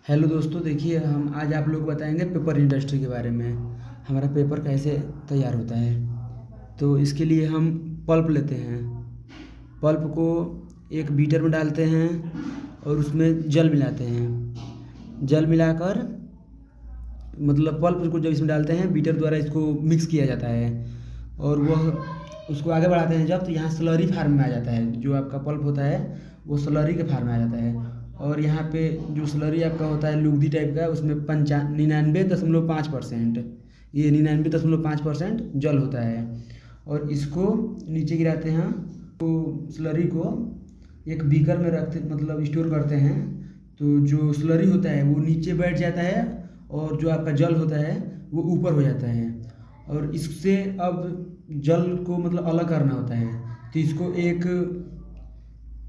Hello दोस्तों, देखिए हम आज आप लोग को बताएंगे पेपर इंडस्ट्री के बारे में। हमारा पेपर कैसे तैयार होता है। तो इसके लिए हम पल्प लेते हैं। पल्प को एक बीटर में डालते हैं और उसमें जल मिलाते हैं। जल मिलाकर मतलब पल्प को जब इसमें डालते हैं, बीटर द्वारा इसको मिक्स किया जाता है और वह उसको आगे बढ़ाते हैं जब, तो यहाँ स्लरी फार्म में आ जाता है। जो आपका पल्प होता है वो स्लरी के फार्म में आ जाता है। और यहाँ पे जो स्लरी आपका होता है लुगदी टाइप का, उसमें 99.5%, ये 99.5% जल होता है। और इसको नीचे गिराते हैं, तो स्लरी को एक बीकर में रखते मतलब स्टोर करते हैं। तो जो स्लरी होता है वो नीचे बैठ जाता है और जो आपका जल होता है वो ऊपर हो जाता है। और इससे अब जल को मतलब अलग करना होता है, तो इसको एक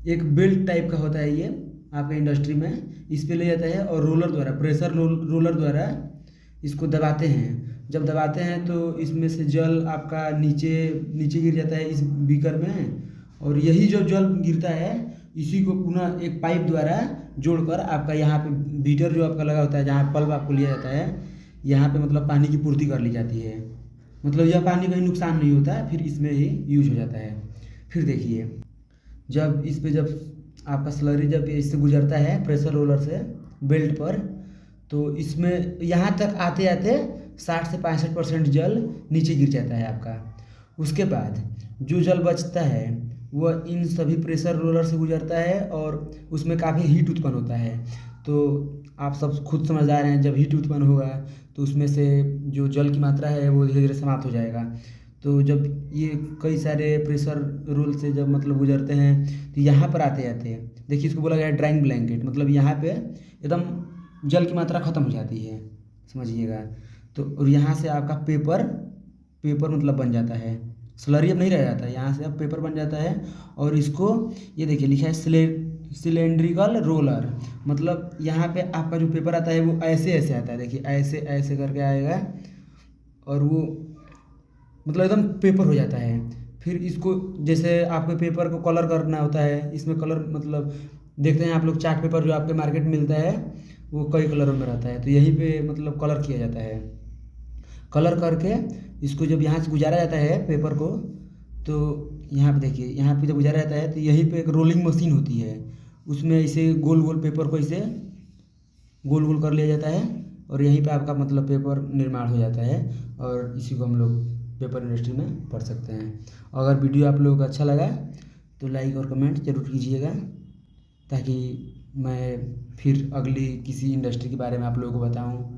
एक बेल्ट टाइप का होता है ये आपके इंडस्ट्री में, इस पे ले जाता है और रोलर द्वारा रोलर द्वारा इसको दबाते हैं। जब दबाते हैं तो इसमें से जल आपका नीचे नीचे गिर जाता है इस बीकर में। और यही जो जल गिरता है इसी को पुनः एक पाइप द्वारा जोड़कर आपका यहाँ पे बीटर जो आपका लगा होता है, जहाँ पल्प आपको लिया जाता है, यहाँ पे मतलब पानी की पूर्ति कर ली जाती है। मतलब यह पानी कहीं नुकसान नहीं होता है, फिर इसमें ही यूज हो जाता है। फिर देखिए, जब आपका स्लरी जब इससे गुजरता है प्रेशर रोलर से बेल्ट पर, तो इसमें यहाँ तक आते आते 60 से 65% जल नीचे गिर जाता है आपका। उसके बाद जो जल बचता है वह इन सभी प्रेशर रोलर से गुजरता है और उसमें काफ़ी हीट उत्पन्न होता है। तो आप सब खुद समझदार हैं, जब हीट उत्पन्न होगा तो उसमें से जो जल की मात्रा है वो धीरे धीरे समाप्त हो जाएगा। तो जब ये कई सारे प्रेशर रोल से जब मतलब गुजरते हैं, तो यहाँ पर आते आते देखिए, इसको बोला गया है ड्राइंग ब्लैंकेट, मतलब यहाँ पे एकदम जल की मात्रा ख़त्म हो जाती है, समझिएगा। तो और यहाँ से आपका पेपर पेपर मतलब बन जाता है। स्लरी अब नहीं रह जाता है, यहाँ से अब पेपर बन जाता है। और इसको ये देखिए लिखा है सिलेंड्रिकल रोलर, मतलब यहाँ पे आपका जो पेपर आता है वो ऐसे ऐसे आता है, देखिए ऐसे ऐसे करके आएगा और वो मतलब एकदम पेपर हो जाता है। फिर इसको जैसे आपके पेपर को कलर करना होता है, इसमें कलर मतलब देखते हैं आप लोग, चार्ट पेपर जो आपके मार्केट में मिलता है वो कई कलरों में रहता है, तो यहीं पे मतलब कलर किया जाता है। कलर करके इसको जब यहाँ से गुजारा जाता है पेपर को, तो यहाँ पे देखिए, यहाँ पे जब गुजारा जाता है तो यहीं पे एक रोलिंग मशीन होती है, उसमें इसे गोल गोल पेपर को इसे गोल गोल कर लिया जाता है और यहीं पे आपका मतलब पेपर निर्माण हो जाता है। और इसी को हम लोग पेपर इंडस्ट्री में पढ़ सकते हैं। अगर वीडियो आप लोगों को अच्छा लगा तो लाइक और कमेंट जरूर कीजिएगा, ताकि मैं फिर अगली किसी इंडस्ट्री के बारे में आप लोगों को बताऊं।